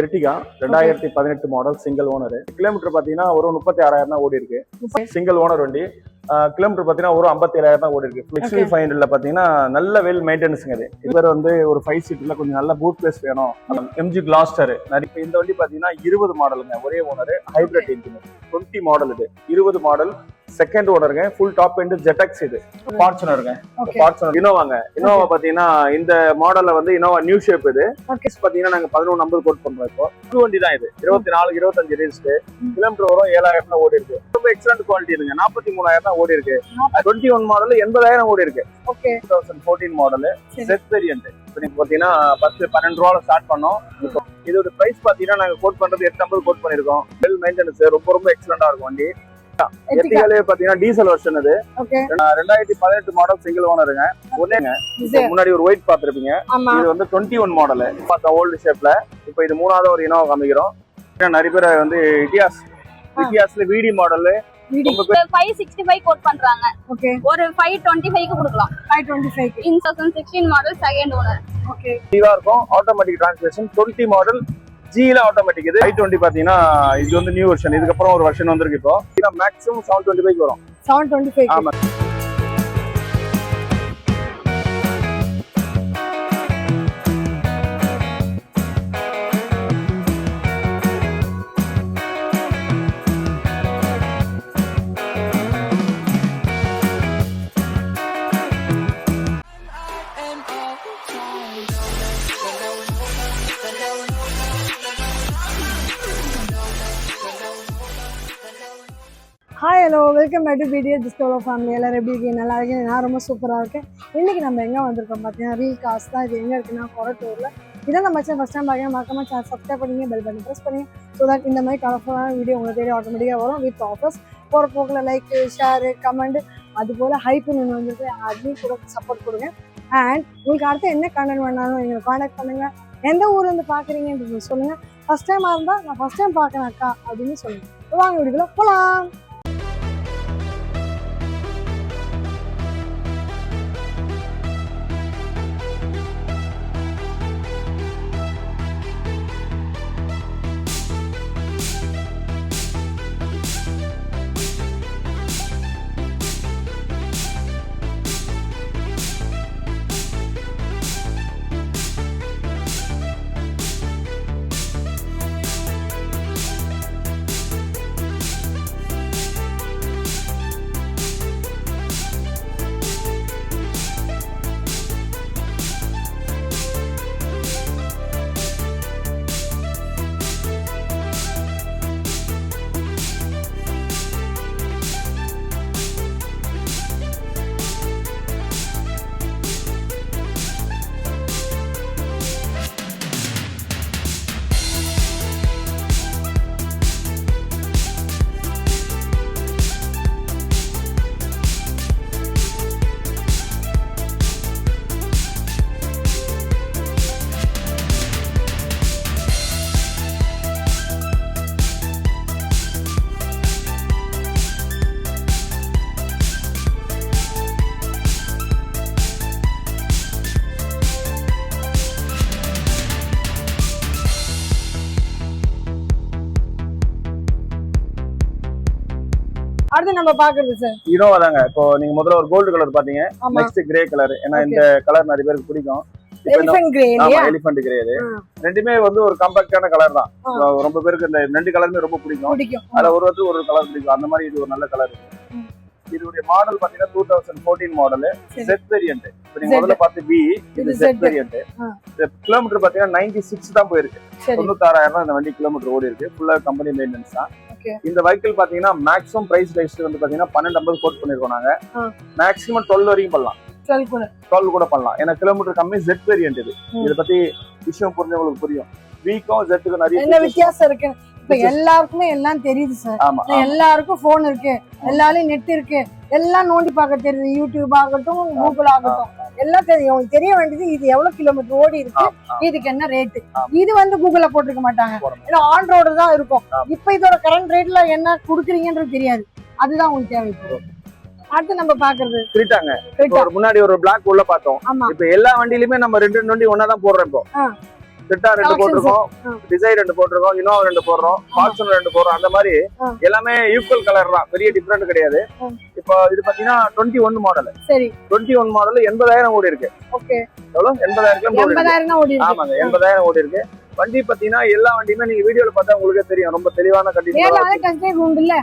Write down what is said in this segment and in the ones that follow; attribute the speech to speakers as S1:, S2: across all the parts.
S1: Ertiga 2018 model single owner. Kilometre பாத்தீங்கன்னா ஒரு 36,000 தான் ஓடி இருக்கு. சிங்கிள் ஓனர் வண்டி. கிலோமீட்டர் பாத்தீங்கன்னா ஒரு 57,000 தான் ஓடி இருக்கு. XV 500ல பாத்தீங்கன்னா நல்ல வெல் மெயின்டெனன்ஸ்ங்க. இது வந்து ஒரு 5 சீட்ல கொஞ்சம் நல்ல பூட் ஸ்பேஸ் வேணும். MG Gloster. இந்த வண்டி பாத்தீங்கன்னா 20 மாடலுங்க, ஒரே ஓனர், ஹைபிரிட் இன்ஜின், 20 மாடல். இது 20 மாடல், செகண்ட் ஓனருங்க, ஃபுல் டாப் எண்ட் ஜெட்டக்ஸ். இது ஃபார்ச்சுனருங்க, ஃபார்ச்சுனர். இனோவாங்க. இனோவா பாத்தீங்கன்னா இந்த மாடல்ல வந்து இனோவா நியூ ஷேப். இது பாத்தீங்கன்னா நாங்க 11 நம்பர் கோட் பண்றோம். இப்போ புது வண்டி தான் இது. 24-25 ரேஸ்க்கு கிலோமீட்டர் வரும். 7,000 தான் ஓடி இருக்கு. ரொம்ப எக்ஸலன்ட் குவாலிட்டி இருக்குங்க. 43,000 தான் ஓடி இருக்கு. 21 மாடல் 80,000 ஓடி இருக்கு. 2014 மாடல் செட் வேரியன்ட். இப்போ நீங்க பாத்தீங்கன்னா 10-12 ரூபால ஸ்டார்ட் பண்ணோம். இதோட பிரைஸ் பாத்தீங்கன்னா நாங்க கோட் பண்றது 8 நம்பர் கோட் பண்ணிருக்கோம். வெல் மெயின்டெனன்ஸ், ரொம்ப எக்ஸலண்டா இருக்கும் வண்டி. எர்டிகாலே பாத்தீங்கன்னா டீசல் வெர்ஷன். இது 2018 மாடல் சிங்கிள் ஓனருங்க. ஒண்ணேங்க முன்னாடி ஒரு ஒயிட் பாத்துருப்பீங்க. இது வந்து 21 மாடல் பார்த்தா ஓல்டு ஷேப்ல. இப்போ இது மூணாவது ஒரு இனோவா காமிக்கிறோம். நிறைய பேர் வந்து இட்டியாஸ்ல விடி மாடல்
S2: 565 கோட் பண்றாங்க. ஓகே, ஒரு 525 க்கு கொடுக்கலாம். 525 க்கு 2016 மாடல் செகண்ட் ஓனர். ஓகே,
S1: இதா இருக்கும். ஆட்டோமேட்டிக் டிரான்ஸ்மிஷன் 20 மாடல் ஜில ஆட்டோமேட்டிக். இது 520 பாத்தீங்கன்னா இது வந்து நியூ வெர்ஷன். இதுக்கு அப்புறம் ஒரு வெர்ஷன் வந்திருக்கு. இப்போ மேக்ஸிமம் 725 வரும்.
S2: 725.
S1: ஆமா.
S3: Hi, hello, welcome back to BDS discovery family. எல்லாரும் எப்படி இருக்கீங்க? நல்லா இருக்கேன். நான் ரொம்ப சூப்பராக இருக்கேன். இன்றைக்கி நம்ம எங்கே வந்திருக்கோம் பார்த்தீங்கன்னா ரீல் காசு தான். இது எங்கே இருக்குன்னா கொரட்டூரில். இதான் நம்ம ஃபஸ்ட் டைம் பார்க்க மறக்காம சேனல் சப்ஸ்கிரைப் பண்ணிங்க, பெல் பட்டன் ப்ரெஸ் பண்ணி, ஸோ தட் இந்த மாதிரி கலர்ஃபுல்லான வீடியோ உங்களை தேடி ஆட்டோமேட்டிக்காக வரும். வித் ஆஃபர்ஸ் போகிற போக்கில் லைக், ஷேரு, கமெண்ட், அதுபோல் ஹைப்புன்னு ஒன்று வந்துட்டு அதையும் கூட சப்போர்ட் கொடுங்க. அண்ட் உங்களுக்கு அடுத்து என்ன கண்டென்ட் வேணாலும் எங்களை காண்டாக்ட் பண்ணுங்கள். எந்த ஊர்லேருந்து பார்க்குறீங்கன்றது சொல்லுங்கள். ஃபஸ்ட் டைமாக இருந்தால் நான் ஃபஸ்ட் டைம் பார்க்குறேன் அக்கா அப்படின்னு சொல்லுங்கள். வாங்க வீடியோக்குள்ள போகலாம். அடுத்து நம்ம பாக்குறது சார்
S1: இனோவா தாங்க. இப்போ நீங்க முதல்ல ஒரு கோல்டு கலர் பாத்தீங்க, நெக்ஸ்ட் கிரே கலர். ஏன்னா இந்த கலர் நிறைய பேருக்கு பிடிக்கும். Elephant grey. ரெண்டுமே வந்து ஒரு காம்பாக்டான கலர் தான். ரொம்ப பேருக்கு இந்த ரெண்டு கலருமே ரொம்ப பிடிக்கும். அதுல ஒரு கலர் பிடிக்கும். அந்த மாதிரி இது ஒரு நல்ல கலர். இதோட மாடல் பாத்தீங்கன்னா 2014 மாடல் செட் வேரியன்ட். இப்போ நீங்க முதல்ல பார்த்து பி, இது செட் வேரியன்ட். கிலோமீட்டர் பாத்தீங்கன்னா 96 தான் போயிருக்கு. 96,000 தான் இந்த வண்டி கிலோமீட்டர் ஓடி இருக்கு. ஃபுல்லா கம்பெனி மெயின்டெனன்ஸ் தான். இந்த வெஹிக்கிள் பாத்தீங்கன்னா மேக்ஸிமம் பிரைஸ் ரைஸ் வந்து பாத்தீங்கன்னா 12 நம்பர் கோட் பண்ணிருக்கோம் நாங்க. மேக்ஸிமம் 12 வரைக்கும் பண்ணலாம். 12 கூட பண்ணலாம். ஏன்னா கிலோமீட்டர் கம்மி, ஜெட் வேரியன்ட். இது இத பத்தி விஷயம் புரிஞ்சவங்களுக்கு புரியும். வீக்கும் ஜெட்டுக்கு நிறைய
S3: வித்தியாசம் இருக்கு. இப்ப எல்லாருக்குமே எல்லாம் தெரியுது சார். எல்லாருக்கும் போன் இருக்கு, எல்லாரும் நெட் இருக்கு, எல்லாம் நோண்டி பார்க்க தெரியுது. யூடியூப் ஆகட்டும், கூகுள் ஆகட்டும், எல்லாம் தெரியும். தெரிய வேண்டியது இது எவ்வளவு கிலோமீட்டர் ஓடி இருக்கு, இதுக்கு என்ன ரேட்டு. இது வந்து கூகுள்ல போட்டிருக்க மாட்டாங்க. ஏன்னா ஆன் ரோடு தான் இருக்கும். இப்ப இதோட கரண்ட் ரேட்ல என்ன குடுக்குறீங்கன்றது தெரியாது. அதுதான் உங்களுக்கு தேவைப்படும். அடுத்து நம்ம பாக்குறது
S1: கிரிட்டாங்க. முன்னாடி ஒரு பிளாக் உள்ள பார்த்தோம். இப்ப எல்லா வண்டியிலுமே நம்ம ரெண்டு வண்டி ஒன்னா தான் போடுறோம். இப்போ சிட்டா 2 போட்டிருக்கோம், டிசைர் 2 போட்டிருக்கோம், இனோவா 2 போடுறோம், ஃபார்ச்சுனர் 2 போடுறோம். அந்த மாதிரி எல்லாமே ஈக்குவல் கலர் தான், பெரிய டிஃபரெண்ட் கிடையாது. இப்போ இது பாத்தீங்கன்னா 21 மாடல்.
S3: சரி
S1: 21 மாடல் 80,000 ஓடி இருக்கு.
S3: ஓகே
S1: எவ்வளவு 80,000
S3: ஓடி இருக்கு.
S1: ஆமாங்க 80,000 ஓடி இருக்கு. வண்டி பாத்தீங்கன்னா எல்லா வண்டியுமே நீங்க வீடியோல பார்த்தா உங்களுக்கே தெரியும், ரொம்ப தெளிவான கண்டிஷன்.
S3: நேர்ல வந்து டெஸ்ட் ட்ரைவ் உண்டு இல்ல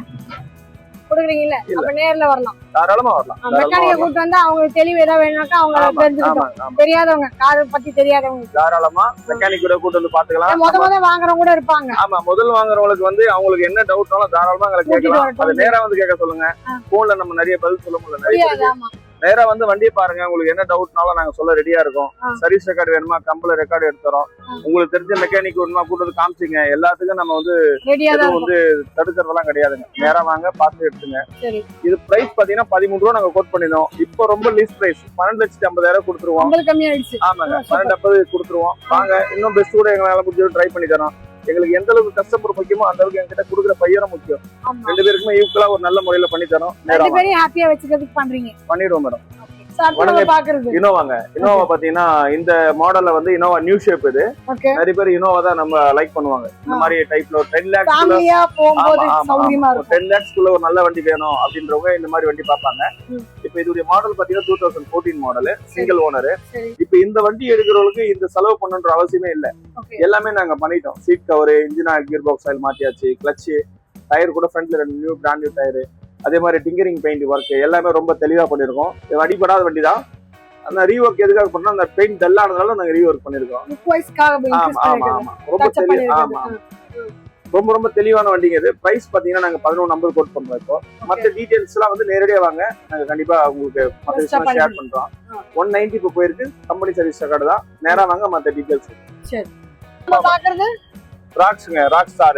S3: கொடுக்குறீங்கல்ல, அப்ப நேர்ல வரலாம்,
S1: தாராளமா வரலாம்.
S3: மெக்கானிக்க கூட்டு வந்தா அவங்களுக்கு தெளிவு ஏதாவது வேணும்னாக்கா அவங்க தெரிஞ்சுக்கிட்டோம், தெரியாதவங்க கார் பத்தி தெரியாதவங்க
S1: தாராளமா மெக்கானிக் கூட கூட்டு வந்து பாத்துக்கலாம்.
S3: முத வாங்குறவங்க கூட இருப்பாங்க.
S1: ஆமா, முதல் வாங்குறவங்களுக்கு வந்து அவங்களுக்கு என்ன டவுட்னாலும் தாராளமா எங்களை கேட்கலாம். அது நேரா வந்து கேட்க சொல்லுங்க, போன்ல நம்ம நிறைய பதில் சொல்ல முடியல, நிறைய இருக்கு. நேரா வந்து வண்டியை பாருங்க, உங்களுக்கு என்ன டவுட்னாலும் நாங்க சொல்ல ரெடியா இருக்கோம். சர்வீஸ் ரெக்கார்டு வேணுமா, கம்பெனி ரெக்கார்டு எடுத்துறோம். உங்களுக்கு தெரிஞ்ச மெக்கானிக் வேணுமா கூட்டு வந்து காமிச்சிங்க. எல்லாத்துக்கும் நம்ம வந்து எதுவும் வந்து தடுக்கிறதெல்லாம் கிடையாதுங்க. நேரா வாங்க பார்த்து எடுத்துங்க. இது பிரைஸ் பாத்தீங்கன்னா 13 ரூபா நாங்க கோட் பண்ணிருந்தோம். இப்போ ரொம்ப லீஸ் பிரைஸ் 12,50,000 கொடுத்துருவோம். ஆமாங்க 12,50,000 கொடுத்துருவோம். வாங்க, இன்னும் பெஸ்ட் கூட எங்களால முடிஞ்சது ட்ரை பண்ணி தரோம். எங்களுக்கு எந்த அளவுக்கு கஸ்டமர் முக்கியமோ அந்த அளவுக்கு எங்கிட்ட கொடுக்குற பையனும் முக்கியம். 2 பேருக்குமே ஈக்குவலா ஒரு நல்ல முறையில பண்ணி தரோம்.
S3: ஹாப்பியா வச்சுக்கிறதுக்கு பண்றீங்க.
S1: பண்ணிடுவோம் மேடம்.
S3: பாக்குறது
S1: இனோவாங்க. இனோவா பாத்தீங்கன்னா இந்த மாடல்ல வந்து இனோவா நியூ ஷேப். இது நிறைய பேர் இனோவா தான் நம்ம லைக் பண்ணுவாங்க. இந்த மாதிரி டைப்ல 10 lakhs 10 lakhs குள்ள ஒரு நல்ல வண்டி வேணும் அப்படின்றவங்க இந்த மாதிரி வண்டி பார்ப்பாங்க. இப்ப இதோட மாடல் பாத்தீங்கன்னா 2014 மாடல், சிங்கிள் ஓனர். இப்ப இந்த வண்டி எடுக்கிறவங்களுக்கு இந்த செலவு பண்ணணுன்ற அவசியமே இல்ல. எல்லாமே நாங்க பண்ணிட்டோம். Seat cover, engine oil, gear box oil மாத்தியாச்சு, கிளட்ச், டயர் கூட ஃப்ரண்ட்ல 2 நியூ பிராண்ட் நியூ டயர், அதே மாதிரி டிங்கரிங் பெயிண்ட் ஒர்க் எல்லாமே ரொம்ப தெளிவா பண்ணிருக்கோம். இது அடிப்படாத வண்டி தான். அந்த ரீஒர்க் எதுக்காக பண்ணா, அந்த பெயிண்ட் டல்லானதால நாங்க ரீஒர்க் பண்ணிருக்கோம். ரொம்ப ரொம்ப தெளிவான வண்டிங்க இது. பிரைஸ் பாத்தீங்கன்னா நாங்க 11,50 கோட் பண்றோம். இப்போ மற்ற டீடைல்ஸ் எல்லாம் வந்து நேரடியா வாங்க, நாங்க கண்டிப்பா உங்களுக்கு மற்ற விஷயம் ஷேர் பண்றோம். 190 இப்போ போயிருக்கு, கம்பெனி சர்வீஸ் ரெக்கார்டு தான். நேரா வாங்க, மற்ற டீடைல்ஸ்.
S3: சரி,
S1: ராக்ஸ்ங்க, ராக் ஸ்டார்.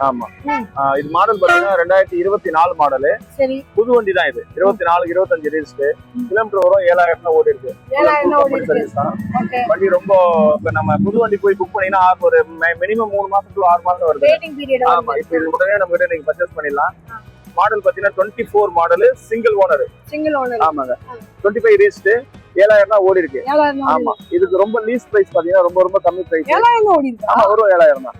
S1: ஆமா, இது மாடல் பாத்தீங்கன்னா 2024 மாடல்.
S3: சரி,
S1: புது வண்டி தான் இது. 24 25 ரெஜிஸ்டர், கிலோமீட்டர் வரும் 7,000 ஓடி இருக்கு. சர்வீஸ் தான் வண்டி. ரொம்ப இப்ப நம்ம புது வண்டி போய் புக் பண்ணீங்கன்னா ஒரு மினிமம் 3 மாசத்துக்கு 6 மாசம் வருது. ஆமா, இப்ப இது உடனே நம்ம கிட்ட நீங்க பர்ச்சேஸ் பண்ணிடலாம். மாடல் பாத்தீங்கன்னா 24 மாடல், சிங்கிள் ஓனர். ஆமாங்க, 25 ரெஜிஸ்டர், 7,000 ஓடி இருக்கு. ஆமா, இதுக்கு ரொம்ப லீஸ் பிரைஸ் பாத்தீங்கன்னா ரொம்ப ரொம்ப கம்மி பிரைஸ். ஆமா, ஒரு 7,000 தான்.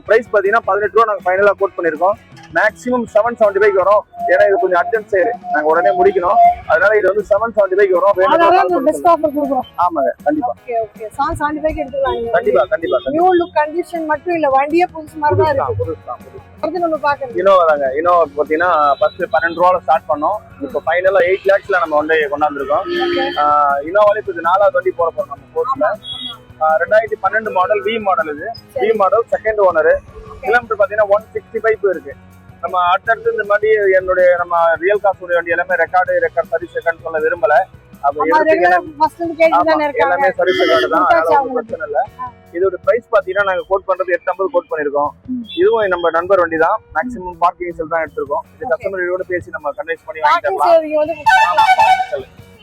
S1: பிரைஸ் பாத்தீங்கன்னா 18 ரூபா நாங்க ஃபைனலா கோட் பண்ணிருக்கோம். மேக்ஸிமம் 775 வரும். ஏன்னா இது கொஞ்சம் அர்ஜென்ட் சேல், நாங்க உடனே முடிக்கணும். அதனால இது வந்து 775 வரும். ஆமாங்க, கண்டிப்பா கண்டிப்பா கண்டிப்பா.
S3: நியூ லுக் கண்டிஷன் மட்டும் இல்ல, வண்டியே புதுசு மாதிரி தான் இருக்கு.
S1: இனோவா தாங்க. இனோவா பாத்தீங்கன்னா ஃபர்ஸ்ட் 12 ரூபால ஸ்டார்ட் பண்ணோம். இப்போ ஃபைனலா 8 lakhsல நம்ம வந்து கொண்டாந்துருக்கோம். இனோவால இப்போ 4வது வண்டி போட போறோம் நம்ம கோர்ஸ்ல. 2012 மாடல், வி மாடல். இது V model, second owner. Kilometre பாத்தீங்கன்னா 165 போயிருக்கு. நம்ம அடுத்தடுத்து இந்த மாதிரி என்னுடைய நம்ம ரியல் காசு வண்டி எல்லாமே ரெக்கார்டு சர்வீஸ் ரெக்கார்டு சொல்ல விரும்பல. எல்லாமே சர்வீஸ் ரெக்கார்டு தான், அதனால ஒன்றும் பிரச்சனை இல்ல. இதோட பிரைஸ் பாத்தீங்கன்னா நாங்க கோட் பண்றது 850 கோட் பண்ணிருக்கோம். இதுவும் நம்ம நண்பர் வண்டி தான். மேக்ஸிமம் பார்க்கிங் செல் தான் எடுத்திருக்கோம். இது கஸ்டமரோட பேசி நம்ம கன்வின்ஸ் பண்ணி வாங்கிடலாம்.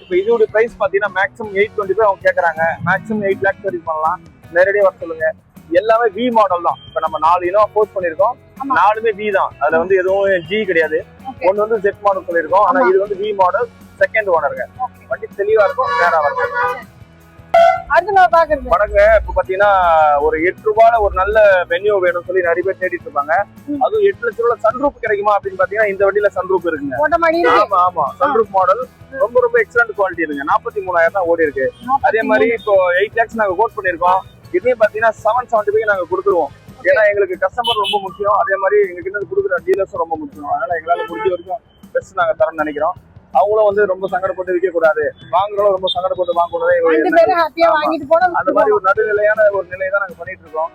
S1: இப்போ இதோட பிரைஸ் பாத்தீங்கன்னா மேக்ஸிமம் 825 அவங்க கேக்குறாங்க. மேக்ஸிமம் 8 lakhs வரைக்கும் பண்ணலாம். நேரடியா வர சொல்லுங்க. எல்லாமே வி மாடல் தான். இப்ப நம்ம 4 இனோவா போஸ்ட் பண்ணிருக்கோம், 4மே வி தான். அதுல வந்து எதுவும் ஜி கிடையாது. ஒன்னு வந்து ஜெட் மாடல் சொல்லிருக்கோம், ஆனா இது வந்து வி மாடல், செகண்ட் ஓனருங்க. வண்டி தெளிவா இருக்கும். நேரா வரும். வணங்க. இப்ப பாத்தீங்கன்னா ஒரு 8 ரூபால ஒரு நல்ல வென்யூ வேணும்னு சொல்லி நிறைய பேர் தேடிட்டு இருப்பாங்க. அதுவும் 8 லட்சம் ரூபாய் சன்ரூப் கிடைக்குமா அப்படின்னு பாத்தீங்கன்னா இந்த வண்டியில சன்ரூப் இருக்குங்க. ஆமா ஆமா, சன்ரூப் மாடல் ரொம்ப ரொம்ப எக்ஸலண்ட் குவாலிட்டி இருக்குங்க. 43,000 தான் ஓடி இருக்கு. அதே மாதிரி இப்போ 8 lakhs நாங்க கோட் பண்ணிருக்கோம். இதையும் பாத்தீங்கன்னா 775 நாங்க கொடுத்துருவோம். ஏன்னா எங்களுக்கு கஸ்டமர் ரொம்ப முக்கியம். அதே மாதிரி எங்க கிட்ட கொடுக்குற டீலர்ஸும் ரொம்ப முக்கியம். அதனால எங்களால முடிஞ்ச வரைக்கும் பெஸ்ட் நாங்க தரோம்னு நினைக்கிறோம். அவங்களும் வந்து ரொம்ப சங்கடப்பட்டு விற்க கூடாது, வாங்குறவங்களும் ரொம்ப சங்கடப்பட்டு வாங்கக்கூடாது. அந்த மாதிரி ஒரு நடுநிலையான ஒரு நிலையை தான் நாங்க பண்ணிட்டு இருக்கோம்.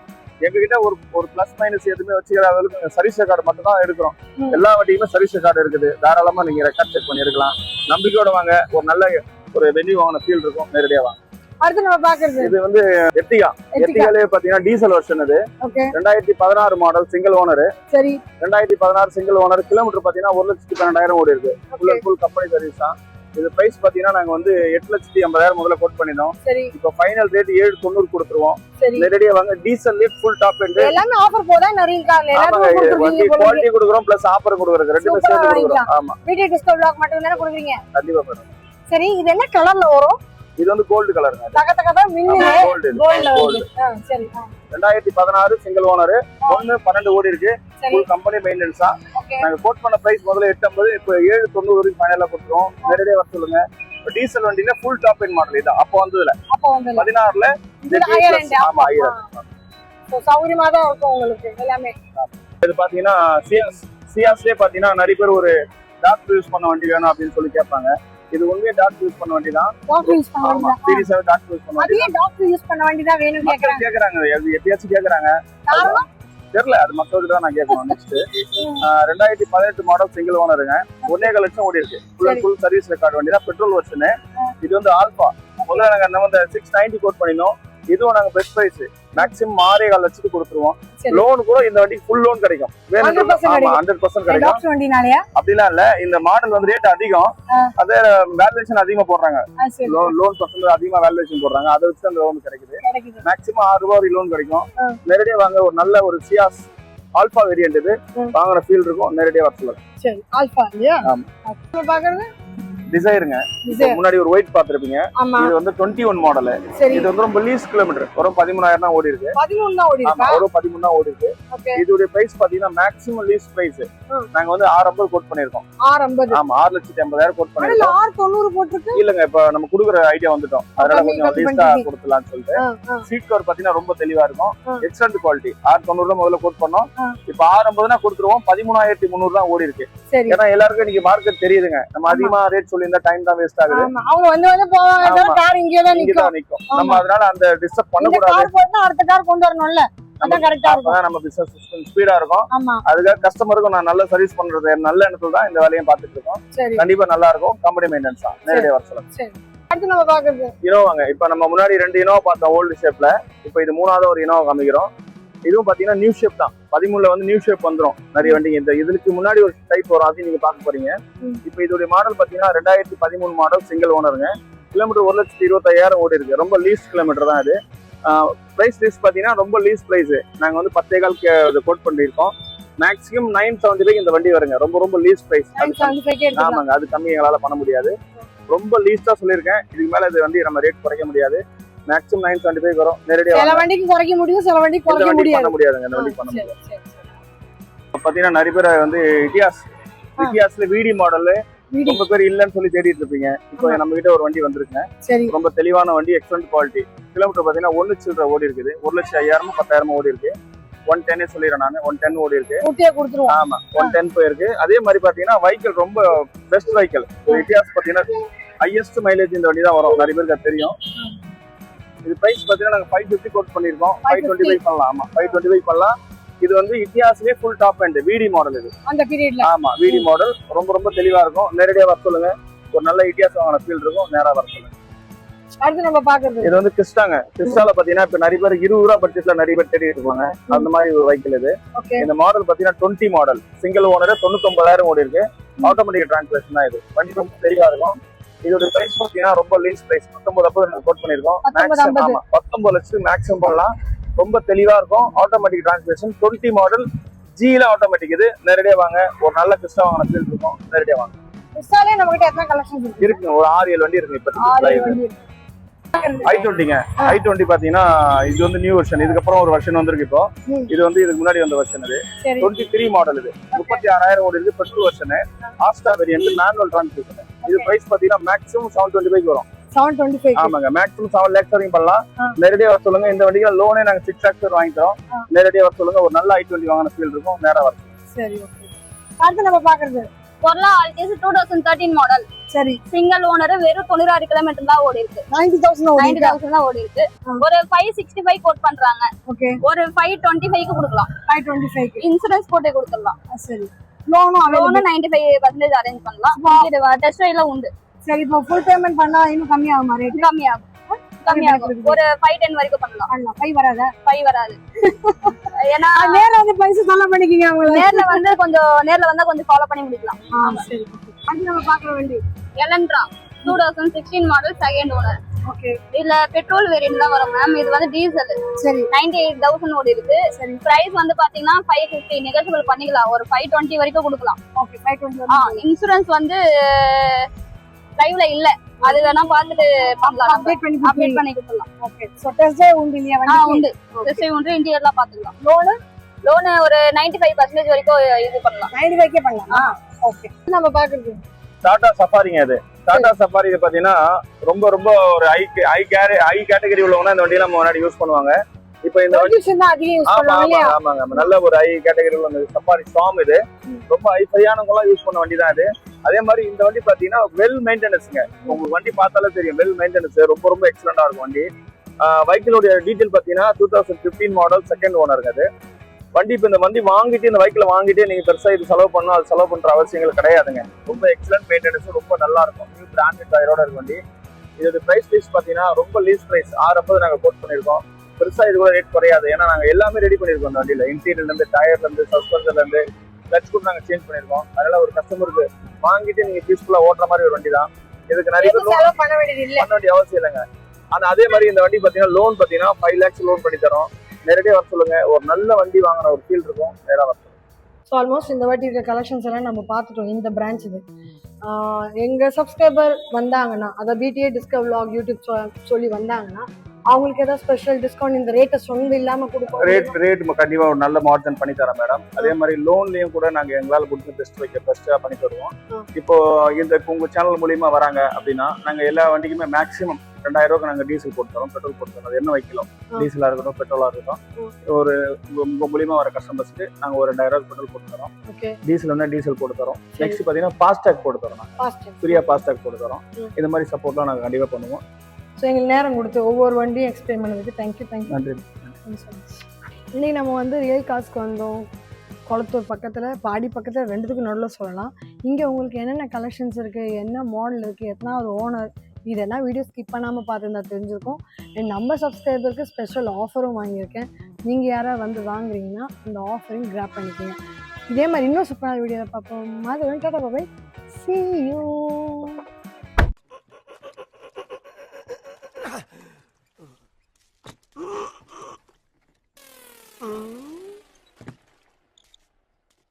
S1: எங்ககிட்ட ஒரு பிளஸ் மைனஸ் எதுவுமே வச்சுக்கிற அளவுக்கு சர்வீஸ் ரெக்கார்டு மட்டும் தான் இருக்கிறோம். எல்லா வண்டியுமே சர்வீஸ் ரெக்கார்டு இருக்குது. தாராளமா நீங்க ரெக்கார்ட் செக் பண்ணி இருக்கலாம். நம்பிக்கையோட வாங்க. ஒரு நல்ல ஒரு வென்யூ வாங்கின ஃபீல் இருக்கும். நேரடியா வாங்க.
S3: அடுத்து நம்ம பாக்குறது
S1: இது வந்து எர்டிகாலே பாத்தீங்கன்னா டீசல் வெர்ஷன். இது 2016 மாடல், சிங்கிள் ஓனர்.
S3: சரி,
S1: 2016 சிங்கிள் ஓனர். கிலோமீட்டர் பாத்தீங்கன்னா 1,12,000 ஓடி இருக்கு. ஃபுல் கம்பெனி சர்வீஸ் தான். இது பிரைஸ் பாத்தீங்கன்னா நாங்க வந்து 8,50,000 முதல்ல கோட் பண்ணினோம். இப்போ ஃபைனல் ரேட் 790 கொடுத்துருவோம். நேரடியா வாங்க. டீசல் லிட், ஃபுல் டாப் எண்ட்
S3: எல்லாமே ஆஃபர் போதா. நிறைய கார்ல எல்லாரும்
S1: வண்டி குவாலிட்டி கொடுக்குறோம், பிளஸ் ஆஃபர் கொடுக்குறோம். ரெண்டுமே சேர்த்து கொடுக்குறோம். ஆமா,
S3: வீடியோ டிஸ்கவுண்ட் லாக் மட்டும் தான கொடுக்குறீங்க.
S1: கண்டிப்பா மேடம்.
S3: சரி, இது என்ன கலர்ல வரும்?
S1: இது வந்து கோல்டு கலருங்க.
S3: தகதகதான் மின்னுது.
S1: கோல்டு
S3: கோல்ட்ல
S1: கோல்டு.
S3: சரி.
S1: 2016 சிங்கிள் ஓனர். 1/12 ஓடி இருக்கு. ஃபுல் கம்பெனி மெயின்டெனன்ஸா. நாங்க கோட் பண்ண பிரைஸ் முதல்ல 850, இப்போ 790 வரைக்கும் ஃபைனலா கொடுத்துறோம். நேரடியா வர சொல்லுங்க. டீசல் வண்டியில ஃபுல் டாப் எண்ட் மாடல் இது. அப்போ வந்ததுல 16ல ஆமா
S3: சௌகரியமா தான் இருக்கும் உங்களுக்கு எல்லாமே.
S1: இது பாத்தீங்கன்னா சியாஸ்லயே பாத்தீங்கன்னா நிறைய பேர் ஒரு டாக்டர் யூஸ் பண்ண வண்டி வேணும் அப்படின்னு சொல்லி கேட்பாங்க. இது உண்மையே டாக்டர் யூஸ் பண்ண வண்டி தான்.
S3: டாக்டர் யூஸ் பண்ண வண்டி தான்.
S1: சீரியஸாவே டாக்டர் யூஸ் பண்ண வண்டி.
S3: அதே டாக்டர் யூஸ் பண்ண வண்டி தான் வேணும்
S1: கேக்குறாங்க. எப்பயாச்சும் கேக்குறாங்க. தெரியல, அது மக்களுக்கு தான் நான் கேட்கணும். Next 2018 model single ஓனருங்க. 1.25 லட்சம் ஓடி இருக்கு. ஃபுல் சர்வீஸ் ரெக்கார்ட் வண்டி தான். Petrol version. இது வந்து ஆல்பா. முதல்ல நாங்க நம்ம 690 கோட் பண்ணினோம். இதுவும் நாங்க பெஸ்ட் பிரைஸ் மேக்ஸிமம் 6.25 லட்சத்துக்கு கொடுத்துருவோம். லோன் கூட இந்த வண்டிக்கு ஃபுல் லோன் கிடைக்கும். 100% கிடைக்கும். அப்படிலாம் இல்ல. இந்த மாடல் வந்து ரேட் அதிகம். அதே வேல்யூவேஷன் அதிகமா போடுறாங்க. லோன் பர்சன்ட் அதிகமா வேல்யூவேஷன் போடுறாங்க. அதை வச்சு அந்த லோன் கிடைக்குது. மேக்ஸிமம் 6 ரூபாய் லோன் கிடைக்கும். நேரடியா வாங்க. ஒரு நல்ல ஒரு சியாஸ் ஆல்பா வேரியன்ட் இது. வாங்குற ஃபீல் இருக்கும். நேரடியா வர சொல்லுங்க.
S3: சரி, ஆல்பா இல்லையா? ஆமா. பாக்குறது
S1: டிசைருங்க. முன்னாடி ஒரு ஒயிட் பாத்துருப்பீங்க. இது வந்து 21 மாடல். இது வந்து ரொம்ப லீஸ் கிலோமீட்டர். ஒரு 13,000 தான் ஓடி இருக்கு.
S3: 13 தான் ஓடி இருக்கு.
S1: ஒரு 13 தான் ஓடி இருக்கு. இதோட பிரைஸ் பாத்தீங்கன்னா மேக்ஸிமம் லீஸ் பிரைஸ் நாங்க வந்து 650 கோட் பண்ணிருக்கோம்.
S3: 650.
S1: ஆமா, 6,80,000 கோட் பண்ணிருக்கோம்.
S3: 690 போட்டுருக்கு.
S1: இல்லங்க, இப்ப நம்ம குடுக்குற ஐடியா வந்துட்டோம். அதனால கொஞ்சம் லீஸ்டா கொடுத்தலாம்னு சொல்லிட்டு. சீட் கவர் பாத்தீங்கன்னா ரொம்ப தெளிவா இருக்கும். Excellent quality. 690 முதல்ல கோட் பண்ணோம். இப்ப 650 கொடுத்துருவோம். 13,300 தான் ஓடி இருக்கு. ஏன்னா எல்லாருக்கும் இன்னைக்கு மார்க்கெட் தெரியுதுங்க. நம்ம அதிகமா ரேட் சொல்லி இந்த டைம் தான் வேஸ்ட் ஆகுது.
S3: அவங்க வந்து போவாங்க. கார் இங்கே தான் நிக்கும்.
S1: நம்ம அதனால அந்த டிஸ்டர்ப் பண்ண கூடாது.
S3: கார் போறதா அடுத்த கார் கொண்டு வரணும்ல. அதான் கரெக்ட்டா இருக்கும்.
S1: நம்ம பிசினஸ் ஸ்பீடா இருக்கும். அதுக்காக கஸ்டமருக்கு நான் நல்ல சர்வீஸ் பண்றது நல்ல எண்ணத்துல தான் இந்த வேலையை பார்த்துட்டு இருக்கோம். கண்டிப்பா நல்லா இருக்கும். கம்பெனி மெயின்டெனன்ஸ் தான். நேரடியா வர சொல்லுங்க.
S3: சரி, அடுத்து நம்ம பாக்குறது
S1: இனோவாங்க. இப்ப நம்ம முன்னாடி 2 இனோவா பார்த்தோம் ஓல்டு ஷேப்ல. இப்போ இது 3வது ஒரு இனோவா காமிக்கிறோம். இதுவும் பாத்தீங்கன்னா நியூ ஷேப் தான். 13ல வந்து நியூ ஷேப் வந்துரும் நிறைய வண்டிங்க. இந்த இதுக்கு முன்னாடி ஒரு டைப் வரும். அதையும் நீங்க பார்க்க போறீங்க. இப்போ இதோட மாடல் பாத்தீங்கன்னா 2013 மாடல் சிங்கிள் ஓனருங்க. கிலோமீட்டர் 1,25,000 ஓடி இருக்கு. ரொம்ப லீஸ் கிலோமீட்டர் தான் இது. பிரைஸ் லிஸ்ட் பாத்தீங்கன்னா ரொம்ப லீஸ் பிரைஸ். நாங்க வந்து 10,15 கோட் பண்ணிருக்கோம். மேக்ஸிமம் 975 இந்த வண்டி வருங்க. ரொம்ப லீஸ் பிரைஸ். ஆமாங்க, அது கம்மி எங்களால பண்ண முடியாது. ரொம்ப லீஸ்டா சொல்லியிருக்கேன். இதுக்கு மேல இது வண்டி நம்ம ரேட் குறைக்க முடியாது. மேக்ஸிமம் 975 வரும். நேரடியா
S3: சில வண்டிக்கு குறைக்க முடியும், சில வண்டிக்கு குறைக்க
S1: முடியாதுங்க. இந்த வண்டி பண்ண முடியாது. பாத்தீங்கன்னா நிறைய பேர் வந்து இட்டியாஸ்ல விடி மாடல் ரொம்ப பேர் இல்லன்னு சொல்லி தேடிட்டு இருப்பீங்க. இப்போ நம்ம கிட்ட ஒரு வண்டி வந்திருக்குங்க. ரொம்ப தெளிவான வண்டி, எக்ஸலன்ட் குவாலிட்டி. கிலோமீட்டர் பாத்தீங்கன்னா 1 சில்லற ஓடி இருக்குது. 1,05,000 10,000 ஓடி இருக்கு. 110 சொல்லிடுறேன் நான். 110 ஓடி இருக்கு. ஆமா, 110 போயிருக்கு. அதே மாதிரி பாத்தீங்கன்னா வெஹிக்கிள் ரொம்ப பெஸ்ட் வெஹிக்கிள். இட்டியாஸ் பாத்தீங்கன்னா ஹையஸ்ட் மைலேஜ் இந்த வண்டி தான் வரும். நிறைய பேருக்கு அது தெரியும். இது பிரைஸ் பாத்தீங்கன்னா நாங்க 550 கோட் பண்ணிருக்கோம். 525 பண்ணலாம். ஆமா, 525 பண்ணலாம். இது வந்து இட்டியாஸ்லயே ஃபுல் டாப் எண்ட் விடி மாடல் இது.
S3: அந்த பீரியட்ல
S1: ஆமா, விடி மாடல் ரொம்ப தெளிவா இருக்கும். நேரடியா வர சொல்லுங்க. ஒரு நல்ல இட்டியாஸ் வாங்கின ஃபீல் இருக்கும். நேரா வர சொல்லுங்க.
S3: அடுத்து நம்ம பாக்குறது
S1: இது வந்து கிறிஸ்டாங்க. கிறிஸ்டால பாத்தீங்கன்னா இப்ப நிறைய பேர் 20 ரூபா பட்ஜெட்ல நிறைய பேர் தேடிட்டு இருப்பாங்க. அந்த மாதிரி ஒரு வெஹிக்கிள் இது. இந்த மாடல் பாத்தீங்கன்னா 20 மாடல் சிங்கிள் ஓனர். 99,000 ஓடி இருக்கு. ஆட்டோமேட்டிக் டிரான்ஸ்மிஷன் தான் இது. வண்டி ரொம்ப தெளிவா இருக்கும். இதோட பிரைஸ் பாத்தீங்கன்னா ரொம்ப லீஸ் பிரைஸ். 19,50 கோட் பண்ணிருக்கோம். மேக்ஸிமம் 19 லட்சத்துக்கு மேக்ஸிமம் பண்ணலாம். ரொம்ப தெளிவா இருக்கும். ஆட்டோமேட்டிக் டிரான்ஸ்மிஷன் 20 மாடல் ஜில ஆட்டோமேட்டிக் இது. நேரடியா வாங்க. ஒரு நல்ல கிறிஸ்டா வாங்கின ஃபீல் இருக்கும். நேரடியா வாங்க.
S3: கிறிஸ்டாலே நம்ம கிட்ட எத்தனை கலெக்ஷன்ஸ் இருக்கு?
S1: இருக்குங்க. ஒரு 6-7 வண்டி இருக்கு. இப்ப i20ங்க. i20 பாத்தீங்கன்னா இது வந்து நியூ வெர்ஷன். இதுக்கப்புறம் ஒரு வெர்ஷன் வந்திருக்கு. இப்போ இது வந்து இதுக்கு முன்னாடி வந்த வெர்ஷன். இது 23 மாடல். இது 36,000 ஓடி இருக்கு. Petrol version. Asta variant manual transmission. இது பிரைஸ் பாத்தீங்கன்னா மேக்ஸிமம் 725 வரும்.
S3: 725.
S1: ஆமாங்க, மேக்ஸிமம் 7 lakhs வரைக்கும் பண்ணலாம். நேரடியா வர சொல்லுங்க. இந்த வண்டிக்கு லோனே நாங்க 6 lakhs வாங்கி தரோம். நேரடியா வர சொல்லுங்க. ஒரு நல்ல i20 வாங்கின ஃபீல் இருக்கும். நேரா வர சொல்லுங்க.
S3: சரி, ஓகே. அடுத்து நம்ம பாக்குறது
S2: Corla Altis 2013 மாடல்.
S3: சரி,
S2: சிங்கிள் ஓனர். வெறும் 96 கிலோமீட்டர் தான் ஓடி இருக்கு.
S3: 90,000
S2: தான் ஓடி இருக்கு. ஒரு 565 கோட் பண்றாங்க.
S3: ஓகே,
S2: ஒரு 525 க்கு கொடுக்கலாம்.
S3: 525
S2: இன்சூரன்ஸ் போட்டே கொடுத்துடலாம்.
S3: சரி, லோன்
S2: 95% அரேஞ்ச் பண்ணலாம். இது டெஸ்ட் ரைட்ல உண்டு.
S3: சரி, இப்போ ஃபுல் பேமெண்ட் பண்ணா இன்னும் கம்மியாகுமா? ரேட்
S2: கம்மியாகும். ஒரு 510 வரைக்கும் பண்ணலாம்.
S3: 5 வராதா?
S2: 5 வராது. ஏன்னா
S3: நேர்ல வந்து பைசா சொல்ல பண்ணிக்கீங்க. அவங்க
S2: நேர்ல வந்தா கொஞ்சம் ஃபாலோ பண்ணி முடிக்கலாம்.
S3: சரி, அடுத்து நம்ம பார்க்க வேண்டிய
S2: Elantra 2016 model second owner.
S3: Okay,
S2: இதுல பெட்ரோல் வேரியன்ட் தான் வரும் மேம். இது வந்து டீசல்.
S3: சரி,
S2: 98,000 ஓடி இருக்கு. சரி, பிரைஸ் வந்து பாத்தீங்கன்னா 550 நெகோஷியபிள் பண்ணிக்கலாம். ஒரு 520 வரைக்கும் கொடுக்கலாம்.
S3: ஓகே, 520.
S2: இன்சூரன்ஸ் வந்து லைவ்ல இல்ல. அது வேணா பார்த்துட்டு பண்ணலாம்.
S3: அப்டேட் பண்ணி
S2: அப்டேட் பண்ணி கொடுத்துடலாம்.
S3: ஓகே சோ டெஸ்ட் டிரைவ் உண்டு இல்லையா வண்டி
S2: உண்டு. டெஸ்ட் உண்டு, இன்டீரியர்லாம் பார்த்துக்கலாம்.
S3: லோன்
S2: ஒரு 95% வரைக்கும் இது பண்ணலாம்.
S3: 95 பண்ணலாம். ஓகே நம்ம பாக்குறது
S1: டாடா சஃபாரிங்க அது. டாடா சஃபாரி இது பாத்தீங்கன்னா ரொம்ப ரொம்ப ஒரு ஹை கேட்டகரி உள்ளவங்க இந்த வண்டியை நம்ம முன்னாடி யூஸ் பண்ணுவாங்க. இப்போ இந்த வண்டி
S3: தான் அதிகம் யூஸ் பண்ணுவாங்க இல்லையா?
S1: ஆமாங்க நல்ல ஒரு ஹை கேட்டகரி உள்ள சஃபாரி ஸ்டார்ம் இது. ரொம்ப ஹைஃபையானவங்களாம் யூஸ் பண்ண வண்டி தான் இது. அதே மாதிரி இந்த வண்டி பாத்தீங்கன்னா வெல் மெயின்டெனன்ஸ்ங்க. உங்களுக்கு வண்டி பார்த்தாலே தெரியும் வெல் மெயின்டெனன்ஸ் ரொம்ப ரொம்ப எக்ஸலண்டா இருக்கும் வண்டி. வெஹிக்கிளோட டீடைல் பாத்தீங்கன்னா 2015 மாடல் செகண்ட் ஓனருங்க அது. வண்டி இப்போ இந்த வண்டி வாங்கிட்டு இந்த வெஹிக்கிள் வாங்கிட்டு நீங்க பெருசா இது செலவு பண்ணணும் அது செலவு பண்ற அவசியங்கள் கிடையாதுங்க. ரொம்ப எக்ஸலன்ட் மெயின்டெனன்ஸ் ரொம்ப நல்லா இருக்கும். நியூ பிராண்டட் டயரோட இருக்கு வண்டி. இதோட பிரைஸ் லீஸ் பாத்தீங்கன்னா ரொம்ப லீஸ் பிரைஸ் 650 நாங்க கோட் பண்ணிருக்கோம். பெருசா இது கூட ரேட் குறையாது. ஏன்னா நாங்க எல்லாமே ரெடி பண்ணிருக்கோம் அந்த வண்டியில. இன்டீரியர்ல இருந்து டயர்ல இருந்து சஸ்பென்ஷன்ல இருந்து கிளட்ச் கூட நாங்க சேஞ்ச் பண்ணிருக்கோம். அதனால ஒரு கஸ்டமருக்கு வாங்கிட்டு நீங்க பீஸ்ஃபுல்லா ஓட்டுற மாதிரி ஒரு வண்டி தான். இதுக்கு நிறைய பேர்
S3: செலவு பண்ண வேண்டியது இல்ல.
S1: பண்ண வேண்டிய அவசியம் இல்லைங்க. ஆனா அதே மாதிரி இந்த வண்டி பாத்தீங்கன்னா லோன் பாத்தீங்கன்னா 5 lakhs லோன் பண்ணி தரோம். நேரடியாக வர சொல்லுங்க. ஒரு நல்ல வண்டி வாங்கின ஒரு ஃபீல் இருக்கும். நேராக வர சொல்லுங்க.
S3: ஸோ ஆல்மோஸ்ட் இந்த வாட்டி இருக்க கலெக்ஷன்ஸ் எல்லாம் நம்ம பார்த்துட்டோம். இந்த பிரான்ச் இது எங்கள் சப்ஸ்கிரைபர் வந்தாங்கன்னா அதை பிடிஏ டிஸ்கவர் vlog யூடியூப் சொல்லி வந்தாங்கன்னா அவங்களுக்கு ஏதாவது ஸ்பெஷல் டிஸ்கவுண்ட் இந்த ரேட்டை சொந்த இல்லாமல் கொடுப்போம்.
S1: ரேட் கண்டிப்பாக ஒரு நல்ல மார்ஜின் பண்ணி தரேன் மேடம். அதே மாதிரி லோன்லையும் கூட நாங்கள் எங்களால் கொடுத்து பெஸ்ட்டாக பண்ணி தருவோம். இப்போ இந்த உங்கள் சேனல் மூலியமா வராங்க அப்படின்னா நாங்கள் எல்லா வண்டிக்குமே மேக்ஸிமம் 2000 ரூபாய்க்கு நாங்கள் டீசல் போட்டு தரோம், பெட்ரோல் போட்டு தரோம். அது என்ன வைக்கலாம், டீசலாக இருக்கட்டும் பெட்ரோலாக இருக்கட்டும். ஒரு உங்கள் மூலியமா வர கஸ்டமர்ஸ்க்கு நாங்கள் ஒரு 2000 ரூபாய்க்கு பெட்ரோல் போட்டு தரோம். டீசல் ஒன்று டீசல் போட்டு தரோம். நெக்ஸ்ட் பார்த்தீங்கன்னா ஃபாஸ்டாக் போட்டு தரோம். ஃப்ரீயாக ஃபாஸ்டாக் போட்டு தரோம். இந்த மாதிரி சப்போர்ட்லாம் நாங்கள் கண்டிப்பாக பண்ணுவோம்.
S3: ஸோ எங்களுக்கு நேரம் கொடுத்து ஒவ்வொரு வண்டியும் எக்ஸ்பிளைன் பண்ணதுக்கு தேங்க்யூ.
S1: நன்றி.
S3: இன்னைக்கு நம்ம வந்து ரியல் காசுக்கு வந்தோம். குளத்தூர் பக்கத்தில் பாடி பக்கத்தில் ரெண்டுத்துக்கும் நடுவில் சொல்லலாம். இங்கே உங்களுக்கு என்னென்ன கலெக்ஷன்ஸ் இருக்குது, என்ன மாடல் இருக்குது, எத்தனாவது ஓனர், இதெல்லாம் வீடியோ ஸ்கிப் பண்ணாமல் பார்த்துருந்தா தெரிஞ்சிருக்கும். நம்ம சப்ஸ்கிரைபருக்கு ஸ்பெஷல் ஆஃபரும் வாங்கியிருக்கேன். நீங்கள் யாராவது வந்து வாங்குறீங்கன்னா இந்த ஆஃபரையும் கிராப் பண்ணிக்கோங்க. இதே மாதிரி இன்னும் சூப்பரான வீடியோவில் பார்ப்போம். மாதிரி டாடா பாய், see you.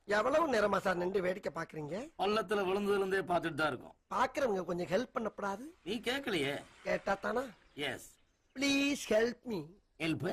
S4: எவ்வளவு நேரமா சார் நின்று வேடிக்கை பாக்குறீங்க?
S5: பள்ளத்துல விழுந்ததுல இருந்தே பார்த்துட்டு தான் இருக்கும்.
S4: பாக்குறவங்க கொஞ்சம் ஹெல்ப் பண்ணப்படாது?
S5: நீ கேட்கலையே.
S4: கேட்டா தானா?
S5: Yes
S4: please help me.
S5: Help